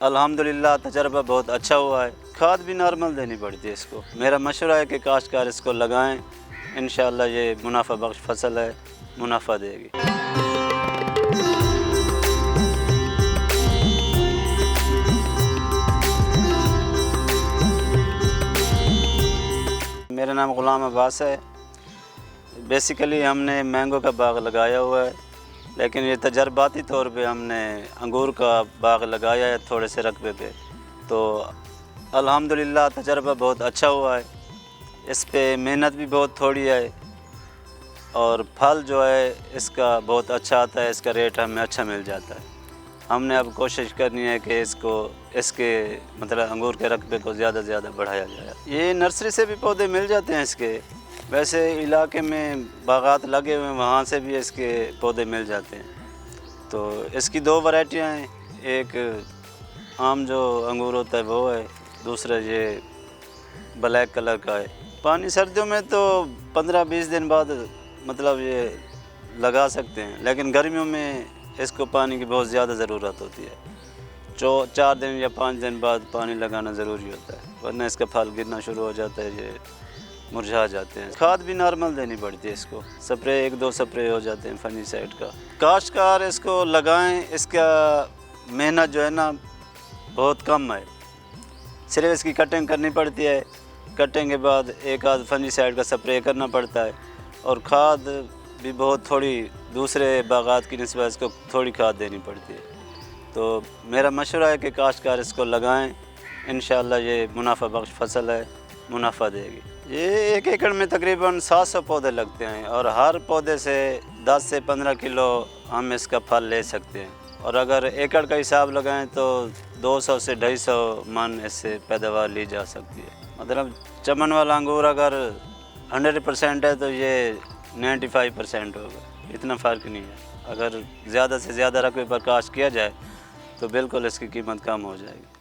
अल्हम्दुलिल्लाह तजर्बा बहुत अच्छा हुआ है। खाद भी नॉर्मल देनी पड़ती है इसको। मेरा मशवरा है कि काश्तकार इसको लगाएं, इंशाअल्लाह ये मुनाफा बख्श फसल है, मुनाफा देगी। मेरा नाम ग़ुलाम अब्बास है। बेसिकली हमने मैंगो का बाग़ लगाया हुआ है, लेकिन ये तजर्बाती तौर पे हमने अंगूर का बाग़ लगाया है थोड़े से रकबे पे। तो अल्हम्दुलिल्लाह तजर्बा बहुत अच्छा हुआ है। इस पे मेहनत भी बहुत थोड़ी है और फल जो है इसका बहुत अच्छा आता है, इसका रेट हमें अच्छा मिल जाता है। हमने अब कोशिश करनी है कि इसके मतलब अंगूर के रकबे को ज़्यादा से ज़्यादा बढ़ाया जाए। ये नर्सरी से भी पौधे मिल जाते हैं इसके, वैसे इलाके में बागात लगे हुए हैं, वहाँ से भी इसके पौधे मिल जाते हैं। तो इसकी दो वैरायटियाँ हैं, एक आम जो अंगूर होता है वो है, दूसरा ये ब्लैक कलर का है। पानी सर्दियों में तो 15-20 दिन बाद मतलब ये लगा सकते हैं, लेकिन गर्मियों में इसको पानी की बहुत ज़्यादा ज़रूरत होती है। 4 दिन या 5 दिन बाद पानी लगाना ज़रूरी होता है, वरना इसका फल गिरना शुरू हो जाता है, ये मुरझा जाते हैं। खाद भी नॉर्मल देनी पड़ती है इसको, स्प्रे 1-2 स्प्रे हो जाते हैं फंजीसाइड का। काश्तकार इसको लगाएं, इसका मेहनत जो है ना बहुत कम है। सिर्फ इसकी कटिंग करनी पड़ती है, कटिंग के बाद एक आध फंजीसाइड का स्प्रे करना पड़ता है, और खाद भी बहुत थोड़ी दूसरे बागात की निस्बत इसको थोड़ी खाद देनी पड़ती है। तो मेरा मशवरा है कि काश्तकार इसको लगाएं, इंशाअल्लाह ये मुनाफा बख्श फसल है, मुनाफा देगी। ये 1 एकड़ में तकरीबन 700 पौधे लगते हैं, और हर पौधे से 10 से 15 किलो हम इसका फल ले सकते हैं। और अगर एकड़ का हिसाब लगाएं तो 200 से 250 मन इससे पैदावार ली जा सकती है। मतलब चमन वाला अंगूर अगर 100% है तो ये 95% होगा, इतना फ़र्क नहीं है। अगर ज़्यादा से ज़्यादा रकबे पर काश्त किया जाए तो बिल्कुल इसकी कीमत कम हो जाएगी।